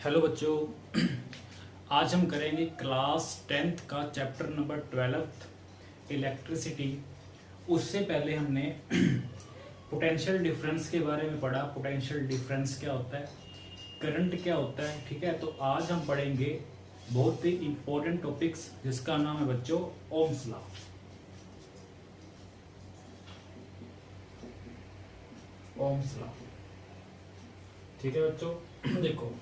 Hello बच्चों, आज हम करेंगे क्लास 10th का चैप्टर नंबर 12 इलेक्ट्रिसिटी। उससे पहले हमने पोटेंशियल डिफरेंस के बारे में पढ़ा। पोटेंशियल डिफरेंस क्या होता है, करंट क्या होता है, ठीक है। तो आज हम पढ़ेंगे बहुत ही इंपॉर्टेंट टॉपिक्स जिसका नाम है बच्चों ओम्स लॉ। ओम्स लॉ, ठीक है बच्चों। देखो,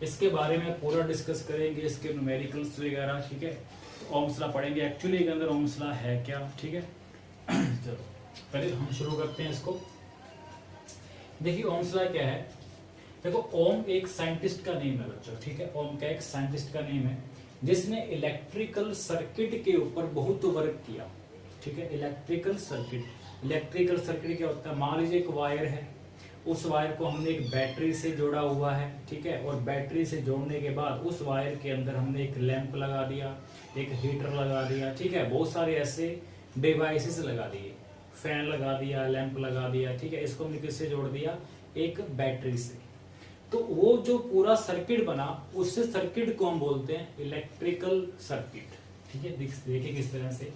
इसके बारे में पूरा डिस्कस करेंगे, इसके न्यूमेरिकल्स वगैरह, ठीक है। तो ओम्स लॉ पढ़ेंगे, एक्चुअली के अंदर ओम्स लॉ है क्या, ठीक है। चलो पहले हम शुरू करते हैं इसको। देखिए ओम्स लॉ क्या है। देखो, ओम एक साइंटिस्ट का नेम है बच्चों, ठीक है। ओम का एक साइंटिस्ट का नेम है जिसने इलेक्ट्रिकल सर्किट के ऊपर बहुत वर्क किया, ठीक है। इलेक्ट्रिकल सर्किट क्या होता है, मान लीजिए एक वायर है, उस वायर को हमने एक बैटरी से जोड़ा हुआ है, ठीक है। और बैटरी से जोड़ने के बाद उस वायर के अंदर हमने एक लैंप लगा दिया, एक हीटर लगा दिया, ठीक है। बहुत सारे ऐसे डिवाइसेस लगा दिए, फैन लगा दिया, लैंप लगा दिया, ठीक है। इसको हमने किससे जोड़ दिया, एक बैटरी से। तो वो जो पूरा सर्किट बना, उससे सर्किट को हम बोलते हैं इलेक्ट्रिकल सर्किट, ठीक है। देखिए किस तरह से,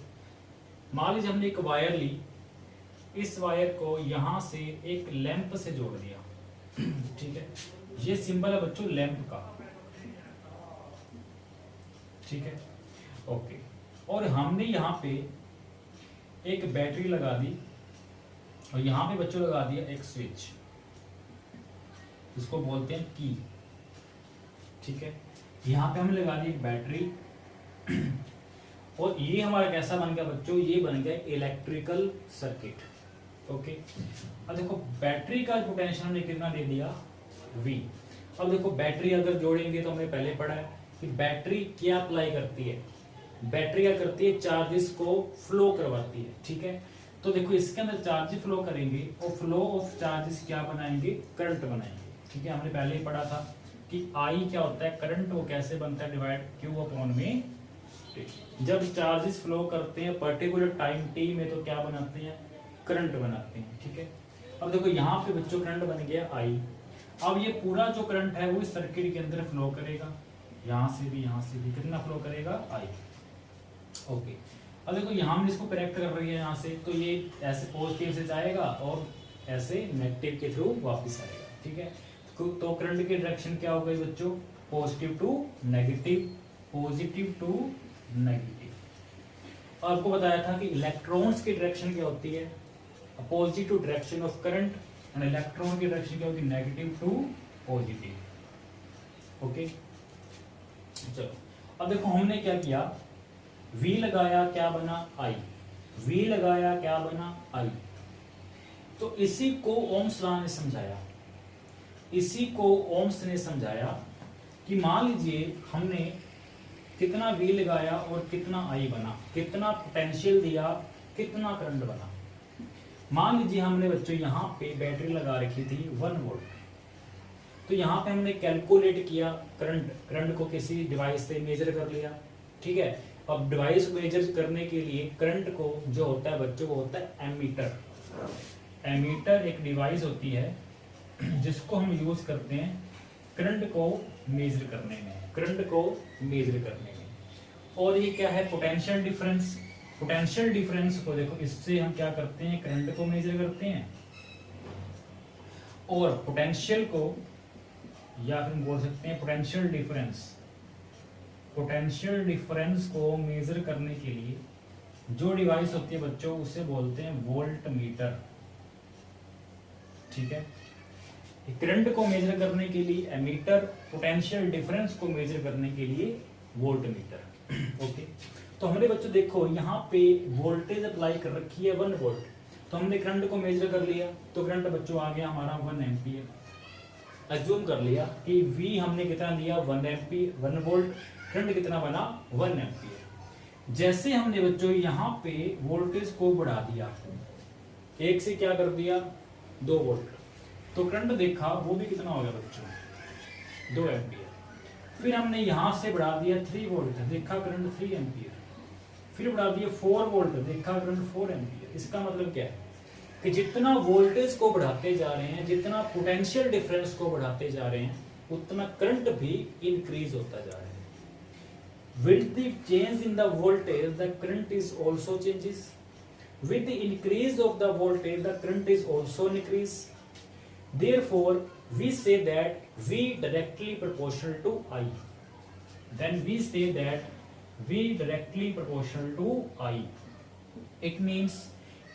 मान लीजिए हमने एक वायर ली, इस वायर को यहां से एक लैंप से जोड़ दिया, ठीक है। ये सिंबल है बच्चों लैंप का, ठीक है, ओके। और हमने यहां पे एक बैटरी लगा दी और यहां पे बच्चों लगा दिया एक स्विच, इसको बोलते हैं की, ठीक है। यहां पे हमने लगा दी एक बैटरी और ये हमारा कैसा बन गया बच्चों, ये बन गया इलेक्ट्रिकल सर्किट, ओके। अब देखो बैटरी का पोटेंशियल हमने कितना दे दिया, V। अब देखो बैटरी अगर जोड़ेंगे तो हमने पहले पढ़ा है कि बैटरी क्या अप्लाई करती है, बैटरी क्या करती है, चार्जेस को फ्लो करवाती है, ठीक है। तो देखो इसके अंदर चार्जेस फ्लो करेंगे और फ्लो ऑफ चार्जेस क्या बनाएंगे, करंट बनाएंगे, ठीक है। हमने पहले ही पढ़ा था कि I क्या होता है, करंट, वो कैसे बनता है, डिवाइड Q अपॉन में T। जब चार्जेस फ्लो करते हैं पर्टिकुलर टाइम T में तो क्या बनाते हैं, करंट बनाते हैं, ठीक है। अब देखो यहाँ पे बच्चों करंट बन गया I। अब ये पूरा जो करंट है वो इस सर्किट के अंदर फ्लो करेगा, यहाँ से भी कितना फ्लो करेगा, I, ओके। अब देखो यहाँ हम इसको करेक्ट कर रही है यहाँ से, तो ये ऐसे पॉजिटिव से जाएगा और ऐसे नेगेटिव के थ्रू वापस आएगा, ठीक है। तो करंट की डायरेक्शन क्या हो गई बच्चों, positive to negative, positive to negative. आपको बताया था कि इलेक्ट्रॉन्स की डायरेक्शन क्या होती है, positive direction of current, and electron की डायरेक्शन क्या होगी, नेगेटिव टू पॉजिटिव, ओके। चलो अब देखो हमने क्या किया, V लगाया, क्या बना, I, V लगाया, क्या बना, I। तो इसी को ओम्स लॉ ने समझाया, इसी को ओम्स ने समझाया कि मान लीजिए हमने कितना V लगाया और कितना I बना, कितना पोटेंशियल दिया, कितना करंट बना। मान लीजिए हमने बच्चों यहाँ पे बैटरी लगा रखी थी 1 वोल्ट, तो यहाँ पे हमने कैलकुलेट किया करंट को किसी डिवाइस से मेजर कर लिया, ठीक है। अब डिवाइस मेजर करने के लिए करंट को जो होता है बच्चों, वो होता है एमीटर। एमीटर एक डिवाइस होती है जिसको हम यूज करते हैं करंट को मेजर करने में, करंट को मेजर करने में। और ये क्या है, पोटेंशियल डिफरेंस। पोटेंशियल डिफरेंस को देखो, इससे हम क्या करते हैं, करंट को मेजर करते हैं, और पोटेंशियल को, या फिर बोल सकते हैं पोटेंशियल डिफरेंस, पोटेंशियल डिफरेंस को मेजर करने के लिए जो डिवाइस होती है बच्चों, उसे बोलते हैं वोल्ट मीटर, ठीक है। करंट को मेजर करने के लिए एमीटर, पोटेंशियल डिफरेंस को मेजर करने के लिए वोल्ट मीटर, ओके। तो हमने बच्चों देखो यहाँ पे वोल्टेज अप्लाई कर रखी है 1 वोल्ट, तो हमने करंट को मेजर कर लिया, तो करंट बच्चों आ गया हमारा 1 एम्पियर। अज्यूम कर लिया कि V हमने कितना दिया, 1 एम्पियर, 1 वोल्ट, करंट कितना बना, 1 एम्पियर। जैसे हमने बच्चों यहाँ पे वोल्टेज को बढ़ा दिया, 1 से क्या कर दिया, 2 वोल्ट, तो करंट देखा वो भी कितना हो गया बच्चों, 2 एम्पियर। फिर हमने यहां से बढ़ा दिया 3 वोल्ट, देखा करंट 3 एम्पियर। फिर बढ़ा दिया 4 वोल्ट, देखा करंट 4 एम्पियर। इसका मतलब क्या है कि जितना वोल्टेज को बढ़ाते जा रहे हैं, जितना पोटेंशियल डिफरेंस को बढ़ाते जा रहे हैं, उतना करंट भी इंक्रीज होता जा रहा है। With the change in the voltage, the current is also changes. With the increase of the voltage, the current is also increase. Therefore, we say that V directly proportional to I. Then we say that V directly proportional to I. It means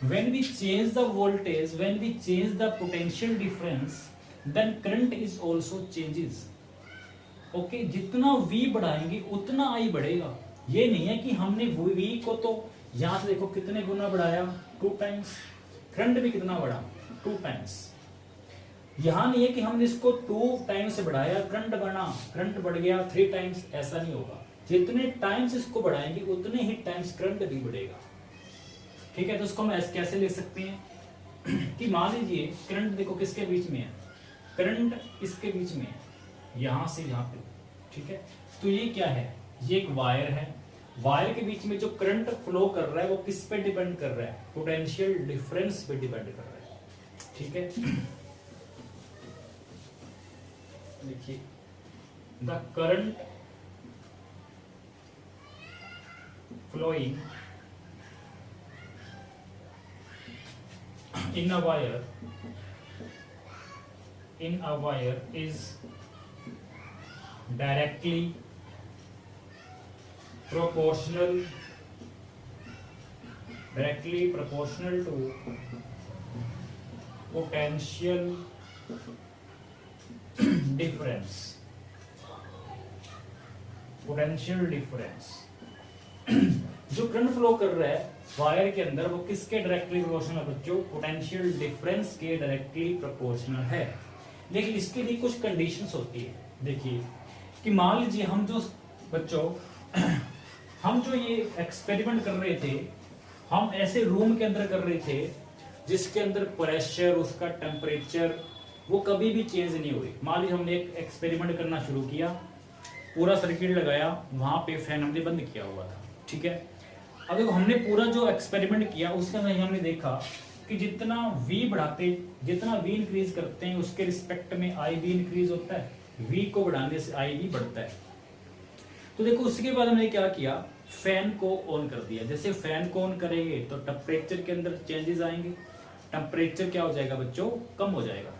when we change the voltage, when we change the potential difference, then current is also changes. Okay जितना V बढ़ाएंगे उतना I बढ़ेगा। ये नहीं है कि हमने V को तो यहां से देखो कितने गुना बढ़ाया 2 टाइम्स, करंट भी कितना बढ़ा 2 टाइम्स। यहां नहीं है कि हमने इसको 2 टाइम्स से बढ़ाया करंट बढ़ गया 3 टाइम्स, ऐसा नहीं होगा। जितने टाइम्स इसको बढ़ाएंगे उतने ही टाइम्स करंट भी बढ़ेगा। ठीक है, तो इसको हम ऐसे कैसे लिख सकते हैं कि मान लीजिए करंट देखो किसके बीच में है, करंट इसके बीच में है, यहां से यहां पे। ठीक है, तो ये क्या है, ये एक वायर है, वायर के बीच में जो करंट फ्लो कर रहा है वो किस पे डिपेंड कर रहा है, पोटेंशियल डिफरेंस पे डिपेंड कर रहा है। ठीक है, देखिए the current flowing in a wire is directly proportional to potential difference जो करंट फ्लो कर रहा है वायर के अंदर वो किसके डायरेक्टली प्रोपोर्शनल है बच्चों, पोटेंशियल डिफरेंस के डायरेक्टली प्रोपोर्शनल है। लेकिन इसके लिए कुछ कंडीशंस होती है। देखिए कि मान लीजिए हम जो बच्चों हम जो ये एक्सपेरिमेंट कर रहे थे, हम ऐसे रूम के अंदर कर रहे थे जिसके अंदर प्रेशर, उसका टेम्परेचर वो कभी भी चेंज नहीं हुई। मान लीजिए हमने एक एक्सपेरिमेंट करना शुरू किया, पूरा सर्किट लगाया, वहां पे फैन हमने बंद किया हुआ था। ठीक है, अब देखो हमने पूरा जो एक्सपेरिमेंट किया उसके अंदर हमने देखा कि जितना V बढ़ाते, जितना V इंक्रीज करते हैं उसके रिस्पेक्ट में I भी इंक्रीज होता है, V को बढ़ाने से I भी बढ़ता है। तो देखो उसके बाद हमने क्या किया, फैन को ऑन कर दिया। जैसे फैन को ऑन करेंगे तो टेम्परेचर के अंदर चेंजेस आएंगे, टेम्परेचर क्या हो जाएगा बच्चों, कम हो जाएगा।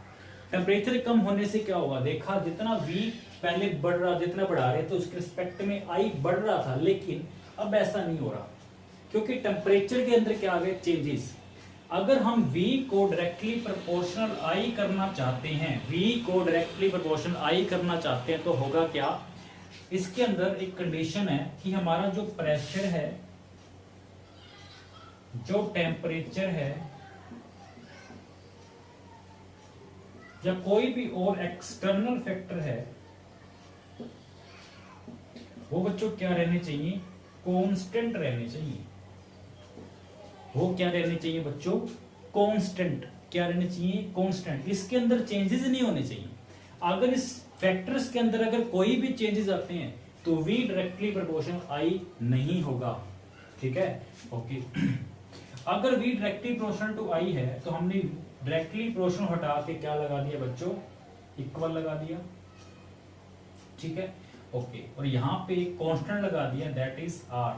टेम्परेचर कम होने से क्या होगा, देखा जितना V पहले बढ़ रहा, जितना बढ़ा रहे तो उसके रिस्पेक्ट में I बढ़ रहा था, लेकिन अब ऐसा नहीं हो रहा क्योंकि टेम्परेचर के अंदर क्या आ गए चेंजेस। अगर हम V को डायरेक्टली प्रोपोर्शनल I करना चाहते हैं, V को डायरेक्टली प्रोपोर्शनल I करना चाहते हैं तो होगा क्या, इसके अंदर एक कंडीशन है कि हमारा जो प्रेशर है, जो टेम्परेचर है या कोई भी और एक्सटर्नल फैक्टर है वो बच्चों क्या रहने चाहिए, कांस्टेंट रहने चाहिए। वो क्या रहने चाहिए बच्चों, कांस्टेंट। क्या रहने चाहिए, कांस्टेंट। इसके अंदर चेंजेस नहीं होने चाहिए। अगर इस फैक्टर्स के अंदर अगर कोई भी चेंजेस आते हैं तो V डायरेक्टली प्रोपोर्शनल I नहीं होगा। ठीक है, ओके। अगर V directly proportional to I है तो हमने डायरेक्टली प्रोपोर्शनल हटा के क्या लगा दिया बच्चों, इक्वल लगा दिया। ठीक है, ओके। और यहां पे कांस्टेंट लगा दिया, दैट इज R।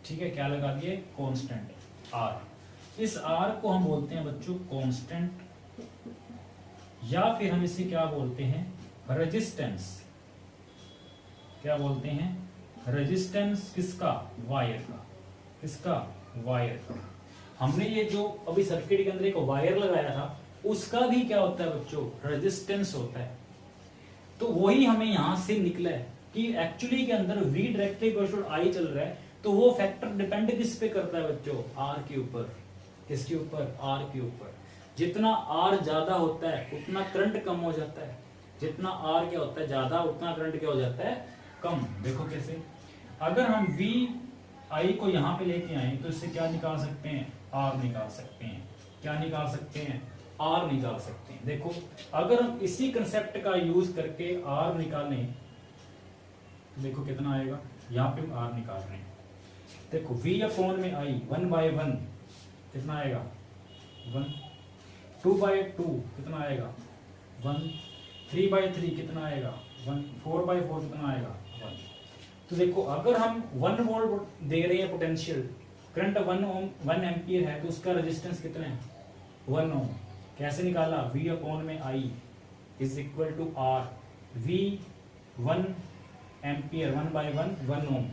ठीक है, क्या लगा दिए, कांस्टेंट R। इस R को हम बोलते हैं बच्चों कांस्टेंट, या फिर हम इसे क्या बोलते हैं, रेजिस्टेंस। क्या बोलते हैं, रेजिस्टेंस किसका, वायर का। किसका, वायर का। हमने ये जो अभी सर्किट के अंदर एक वायर लगाया था उसका भी क्या होता है बच्चों, रेजिस्टेंस होता है। तो वही हमें यहां से निकला है कि एक्चुअली के अंदर V डायरेक्टली प्रोपोर्शनल I चल रहा है, तो वो फैक्टर डिपेंड किस पे करता है बच्चों, R के ऊपर। किसके ऊपर, R के ऊपर। जितना R ज्यादा होता है उतना करंट कम हो जाता है, जितना R क्या होता है ज्यादा उतना करंट क्या हो जाता है, कम। देखो कैसे, अगर हम V I को यहाँ पे लेके आए तो इससे क्या निकाल सकते हैं, R निकाल सकते हैं। क्या निकाल सकते हैं, R निकाल सकते हैं। देखो अगर हम इसी कंसेप्ट का यूज करके R निकालें तो देखो कितना आएगा, यहाँ पे हम R निकाल रहे हैं। देखो V अपॉन में I 1/1 कितना आएगा, 1। 2/2 कितना आएगा, 1। 3/3 कितना आएगा 1, 4/4 कितना आएगा 1। तो देखो अगर हम 1 वोल्ट दे रहे हैं पोटेंशियल, करंट 1 एम्पियर है, तो उसका रेजिस्टेंस कितना है 1 ओम। कैसे निकाला, V/I is equal to R, V 1 ampere 1/1 ohm.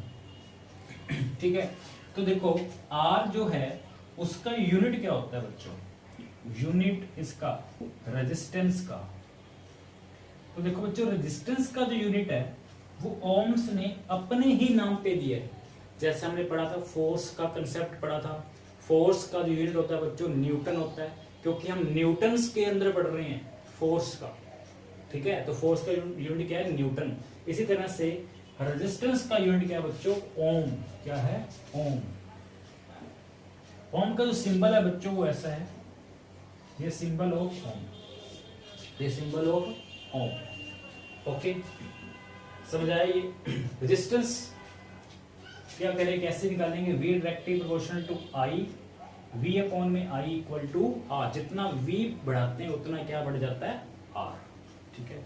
ठीक है, तो देखो R जो है उसका यूनिट क्या होता है बच्चों, यूनिट इसका रेजिस्टेंस का। तो देखो बच्चों रेजिस्टेंस का जो यूनिट है वो ओम्स ने अपने ही नाम पे दिया है। जैसे हमने पढ़ा था फोर्स का कंसेप्ट पढ़ा था, फोर्स का जो यूनिट होता है बच्चों न्यूटन होता है, क्योंकि हम न्यूटन्स के अंदर पढ़ रहे हैं फोर्स का। ठीक है, तो फोर्स का यूनिट क्या है न्यूटन। इसी तरह से रेजिस्टेंस का यूनिट क्या है बच्चों, ओम। क्या है, ओम। ओम का जो सिंबल है बच्चों वो ऐसा है, ये सिंबल ऑफ ओम, ये सिंबल ऑफ ओम। ओके, समझ आया ये। रेजिस्टेंस क्या करें, कैसे निकालेंगे, V directly proportional to I, V/I equal to R। जितना V बढ़ाते हैं उतना क्या बढ़ जाता है R। ठीक है,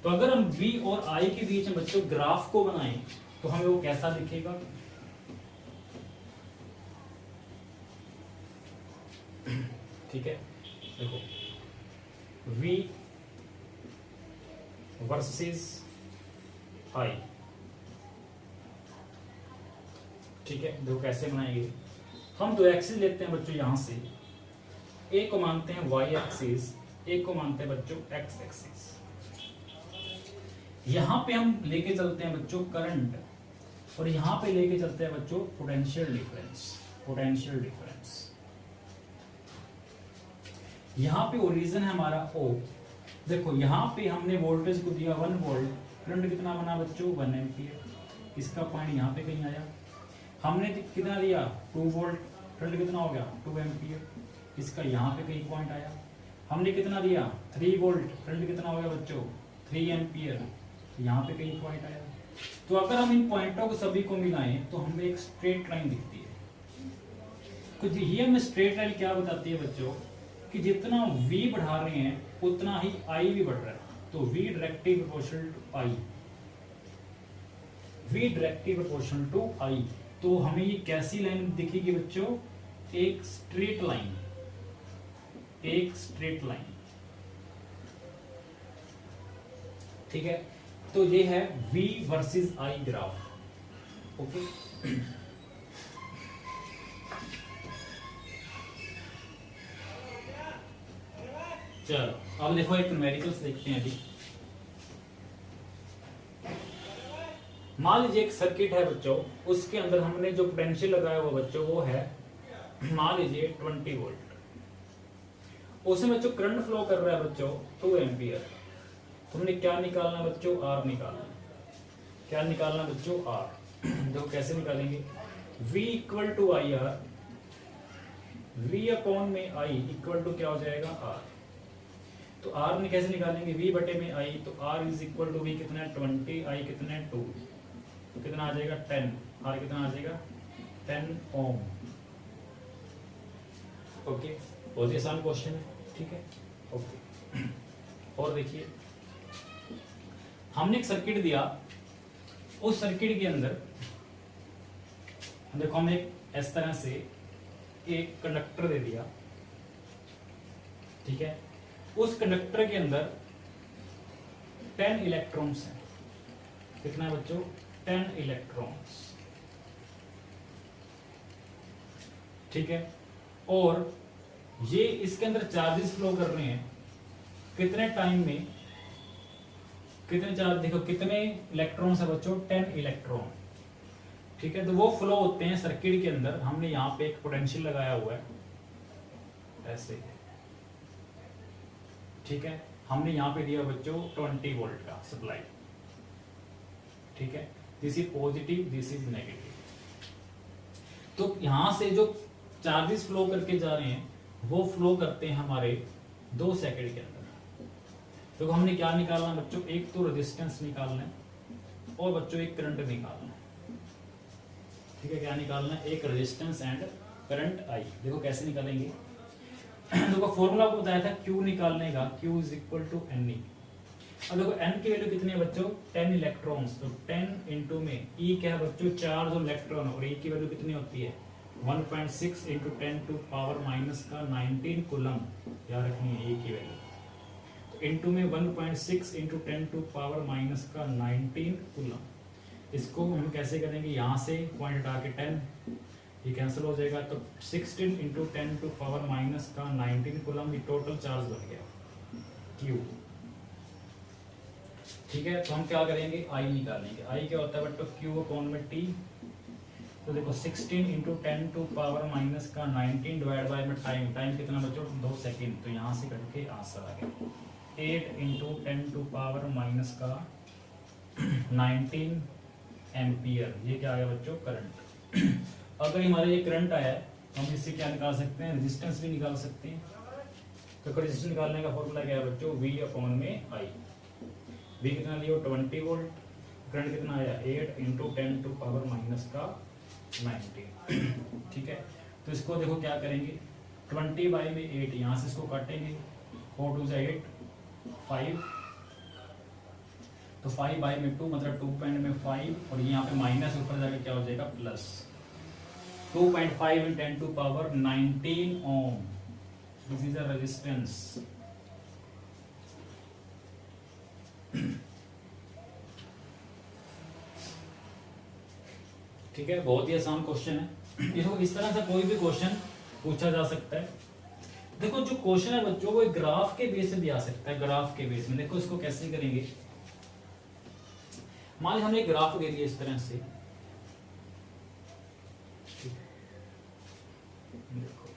तो अगर हम V और I के बीच में बच्चों ग्राफ को बनाएं तो हमें वो कैसा दिखेगा, ठीक है, देखो V वर्सेस I। ठीक है, देखो कैसे बनाएंगे, हम दो एक्सिस लेते हैं बच्चों, यहां से एक को मानते हैं y एक्सिस, एक को मानते हैं बच्चों x एक्सिस। यहां पे हम लेके चलते हैं बच्चों करंट, और यहां पे लेके चलते हैं बच्चों पोटेंशियल डिफरेंस। पोटेंशियल डिफरेंस यहां पे ओरिजिन है हमारा O। देखो यहां पे हमने वोल्टेज को दिया 1 वोल्ट, करंट कितना बना बच्चों 1 एम्पियर। इसका पॉइंट यहाँ पे कहीं आया, हमने कितना दिया 2 वोल्ट, करंट कितना हो गया 2 एम्पियर। इसका यहाँ पे कहीं पॉइंट आया। हमने कितना दिया 3 वोल्ट, करंट कितना हो गया बच्चों 3 एम्पियर, यहाँ पे कहीं पॉइंट आया। तो अगर हम इन पॉइंटों को सभी को मिलाएं तो हमें एक स्ट्रेट लाइन दिखती है। कुछ ये हमें स्ट्रेट लाइन क्या बताती है बच्चों, कि जितना V बढ़ा रहे हैं उतना ही I भी बढ़ रहा है। तो V directly proportional to I, V directly proportional to I। तो हमें ये कैसी लाइन दिखेगी बच्चों, एक स्ट्रेट लाइन, एक स्ट्रेट लाइन। ठीक है, तो ये है V versus I graph. Okay, चलो अब देखो एक न्यूमेरिकल्स देखते हैं अभी। मान लीजिए एक सर्किट है बच्चों, उसके अंदर हमने जो पोटेंशियल लगाया हुआ बच्चों वो है मान लीजिए 20 वोल्ट। उसमें बच्चों करंट फ्लो कर रहा है बच्चों 2 एम्पियर। तुमने क्या निकालना बच्चों, R निकालना। क्या निकालना बच्चों, R। देखो कैसे निकालेंगे, V equal to I R, V upon में I इक्वल टू क्या हो जाएगा R। तो R में कैसे निकालेंगे, V बटे में I, तो R is equal to V कितना है 20, I कितना है 2, तो कितना आ जाएगा 10, R कितना आ जाएगा 10 ओम। ओके, बहुत ही आसान क्वेश्चन है। ठीक है, ओके। और देखिए हमने एक सर्किट दिया, उस सर्किट के अंदर देखो हमने इस तरह से एक कंडक्टर दे दिया। ठीक है, उस कंडक्टर के अंदर 10 इलेक्ट्रॉन्स हैं। कितना है बच्चों, 10 इलेक्ट्रॉन्स। ठीक है, और ये इसके अंदर चार्जेस फ्लो कर रहे हैं कितने टाइम में, कितने चार्ज, देखो कितने इलेक्ट्रॉन्स है बच्चों 10 इलेक्ट्रॉन। ठीक है, तो वो फ्लो होते हैं सर्किट के अंदर। हमने यहाँ पे एक पोटेंशियल लगाया हुआ है ऐसे। ठीक है, हमने यहाँ पे दिया बच्चों 20 वोल्ट का सप्लाई। ठीक है, this is positive, this is negative. तो यहां से जो चार्जेस फ्लो करके जा रहे हैं वो फ्लो करते हैं हमारे 2 सेकंड के अंदर। तो हमने क्या निकालना बच्चों, एक तो रेजिस्टेंस निकालना है और बच्चों एक करंट निकालना है। ठीक है, क्या निकालना है, एक रेजिस्टेंस एंड करंट I। देखो कैसे निकालेंगे, देखो फॉर्मूला आपको बताया था Q निकालने का, Q is equal to NE। अब देखो N की वैल्यू कितनी है बच्चों, 10 इलेक्ट्रॉन्स, तो 10 इंटू में E क्या है बच्चों, चार्ज और इलेक्ट्रॉन, और E की वैल्यू कितनी होती है 1.6 इंटू 10 टू पावर माइनस का 19 कूलम, याद रखनी है E की वैल्यू। तो इंटू में 1.6 इंटू 10 टू पावर माइनस का 19 कूलम। इसको हम कैसे करेंगे, यहाँ से पॉइंट हटा के 10, ये कैंसिल हो जाएगा, तो 16 इंटू 10 टू पावर माइनस का 19 कूलम, ये टोटल चार्ज बन गया Q। ठीक है, तो हम क्या करेंगे, I निकालेंगे। I क्या होता है बट, Q अपॉन में T। तो देखो 16 इंटू 10 टू पावर माइनस का 19 डिवाइड बाय में टाइम कितना बच्चों, 2 सेकेंड, तो यहाँ से कट के आंसर आ गया 8 इंटू 10 टू पावर माइनस का 19 एम्पियर। ये क्या आ गया बच्चों, करंट। अगर हमारे ये करंट आया है तो हम इससे क्या निकाल सकते हैं, रेजिस्टेंस भी निकाल सकते हैं। तो रेजिस्टेंस निकालने का फॉर्मूला क्या है बच्चों, V अपॉन में I। V कितना लिया 20 वोल्ट, करंट कितना आया 8 इंटू 10 टू पावर माइनस का 19। ठीक है, तो इसको देखो क्या करेंगे, 20 बाई में 8, यहाँ से इसको काटेंगे, 4 2 से 8 5, तो 5 बाई में 2 मतलब 2 पॉइंट में 5, और यहाँ पे माइनस ऊपर जाकर क्या हो जाएगा plus 2.5 in 10 to power 19 ohm. This is a resistance. ठीक है, बहुत ही आसान क्वेश्चन है। देखो इस तरह से कोई भी क्वेश्चन पूछा जा सकता है। देखो जो क्वेश्चन है बच्चों वो ग्राफ के बेस में भी आ सकता है, ग्राफ के बेस में। देखो इसको कैसे करेंगे, मान लीजिए हमने एक ग्राफ दे दिया इस तरह से, देखो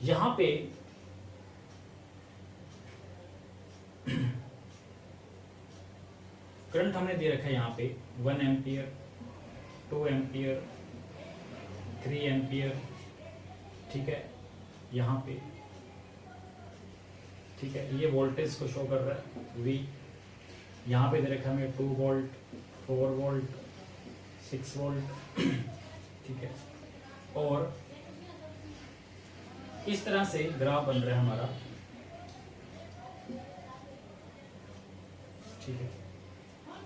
यहां पे करंट हमने दे रखा है यहाँ पे 1 एम्पियर, 2 एम्पियर, 3 एम्पियर। ठीक है, यहाँ पे ठीक है, ये वोल्टेज को शो कर रहा है V। यहाँ पे दे रखा है हमें 2 वोल्ट, 4 वोल्ट, 6 वोल्ट। ठीक है, और इस तरह से ग्राफ बन रहा है हमारा। ठीक है,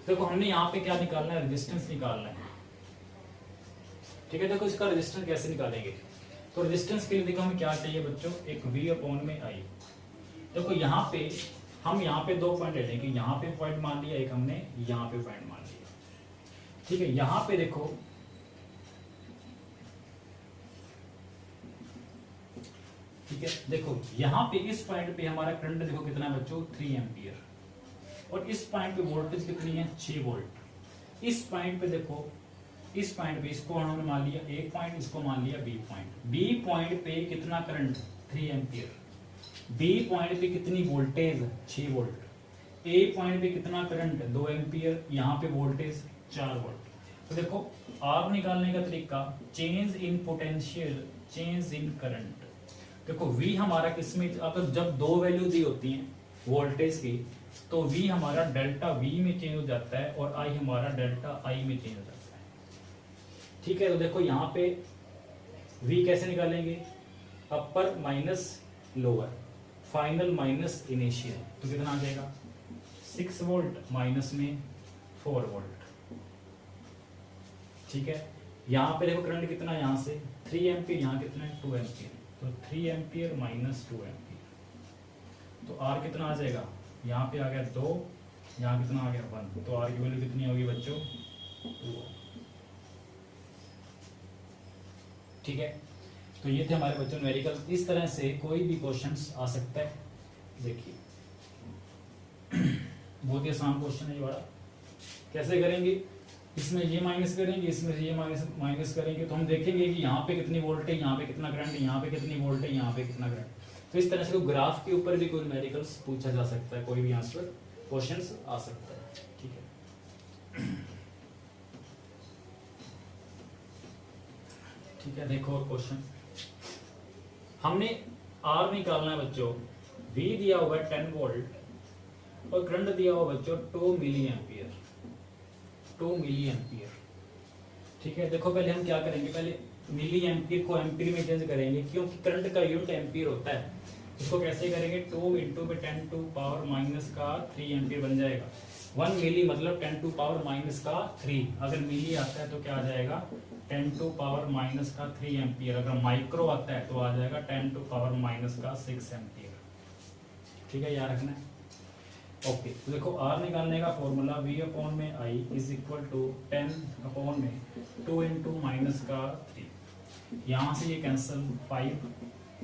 देखो हमने यहाँ पे क्या निकालना है, रेजिस्टेंस निकालना है। ठीक है, देखो इसका रेजिस्टेंस कैसे निकालेंगे, तो रेजिस्टेंस के लिए देखो हमें क्या चाहिए बच्चों, एक V अपॉन में I। देखो यहाँ पे हम यहाँ पे 2 पॉइंट ले लेंगे, यहाँ पे पॉइंट मान लिया, एक हमने यहाँ पे पॉइंट मान लिया। ठीक है, यहाँ पे देखो ठीक है, देखो यहाँ पे इस पॉइंट पे हमारा करंट देखो कितना है बच्चों 3 एम्पियर, और इस पॉइंट पे वोल्टेज कितनी है 6 वोल्ट। इस पॉइंट पे देखो, इस पॉइंट पे इसको हमने मान लिया A पॉइंट, इसको मान लिया B पॉइंट। B पॉइंट पे कितना करंट 3 एम्पियर, B पॉइंट पे कितनी वोल्टेज 6 वोल्ट, A पॉइंट पे कितना करंट 2 एम्पियर, यहाँ पे वोल्टेज 4 वोल्ट। तो देखो R निकालने का तरीका, change in potential, change in current. देखो V हमारा किसमें, अगर जब 2 वैल्यू दी होती हैं वोल्टेज की, तो V हमारा डेल्टा V में चेंज हो जाता है, और I हमारा डेल्टा I में चेंज हो जाता है। ठीक है, तो देखो यहाँ पे V कैसे निकालेंगे, अपर minus lower, final minus initial, तो कितना आ जाएगा 6 वोल्ट माइनस में 4 वोल्ट। ठीक है, यहाँ पे देखो करंट कितना है, यहाँ से 3 एम्पियर, यहाँ कितना है 2 एम्पियर, तो 3 एम्पियर माइनस 2 एम्पियर, तो R कितना आ जाएगा, यहाँ पे आ गया 2, यहाँ कितना आ गया 1, तो R की वैल्यू कितनी होगी बच्चों 2। ठीक है, तो ये थे हमारे बच्चों न्यूमेरिकल। इस तरह से कोई भी क्वेश्चंस आ सकता है। देखिए बहुत ही आसान क्वेश्चन है ये वाला। कैसे करेंगे, इसमें ये माइनस करेंगे, इसमें ये माइनस करेंगे, तो हम देखेंगे कि यहाँ पे कितनी वोल्ट है, यहाँ पे कितना करंट है, यहाँ पे कितनी वोल्ट है, यहाँ पे कितना करंट। तो इस तरह से ग्राफ के ऊपर भी कोई न्यूमेरिकल्स पूछा जा सकता है, कोई भी आंसर क्वेश्चंस आ सकता है। ठीक है, ठीक है, देखो और क्वेश्चन हमने R निकालना है बच्चों। V दिया हुआ है 10 वोल्ट और करंट दिया हुआ बच्चों 2 मिली एम्पियर, 2 मिली एम्पियर। ठीक है, देखो पहले हम क्या करेंगे, पहले मिली एम्पीयर को एम्पीयर में चेंज करेंगे, क्योंकि करंट का यूनिट एम्पीयर होता है। इसको कैसे करेंगे, 2 इंटू में 10 टू पावर माइनस का 3 एम्पीयर बन जाएगा। 1 मिली मतलब 10 टू पावर माइनस का 3, अगर मिली आता है तो क्या आ जाएगा 10 टू पावर माइनस का 3 एम्पीयर, अगर माइक्रो आता है तो आ जाएगा 10 टू पावर माइनस का 6 एम्पीयर। ठीक है, याद रखना है। ओके, तो देखो R निकालने का फॉर्मूला V अपॉन में I is equal to 10 upon में 2 इंटू माइनस का 3, यहाँ से ये कैंसिल 5,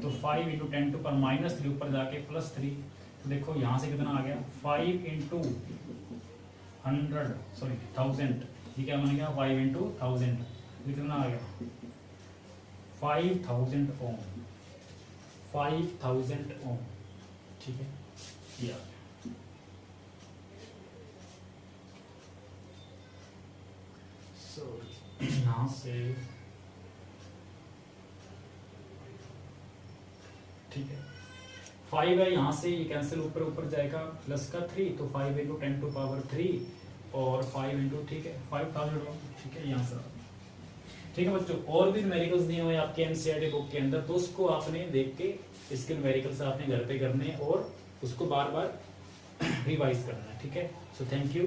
तो 5 इंटू 10 टू पर माइनस 3 ऊपर जाके प्लस 3, तो देखो यहाँ से कितना आ गया 5 इंटू 1000, ये क्या बन गया 5 इंटू 1000, कितना आ गया 5000 ओम, 5000 ओम। ठीक है, या यहाँ से ठीक है 5 है, यहाँ से ये कैंसिल ऊपर ऊपर जाएगा प्लस का 3, तो 5 इंटू 10 टू पावर 3 और 5 इंटू ठीक है 5000। ठीक है, यहाँ से ठीक है बच्चों, और भी न्यूमेरिकल्स दिए हुए आपके एनसीईआरटी बुक के अंदर, तो उसको आपने देख के इसके न्यूमेरिकल्स आपने घर पे करने और उसको बार बार रिवाइज करना है। ठीक है, सो थैंक यू।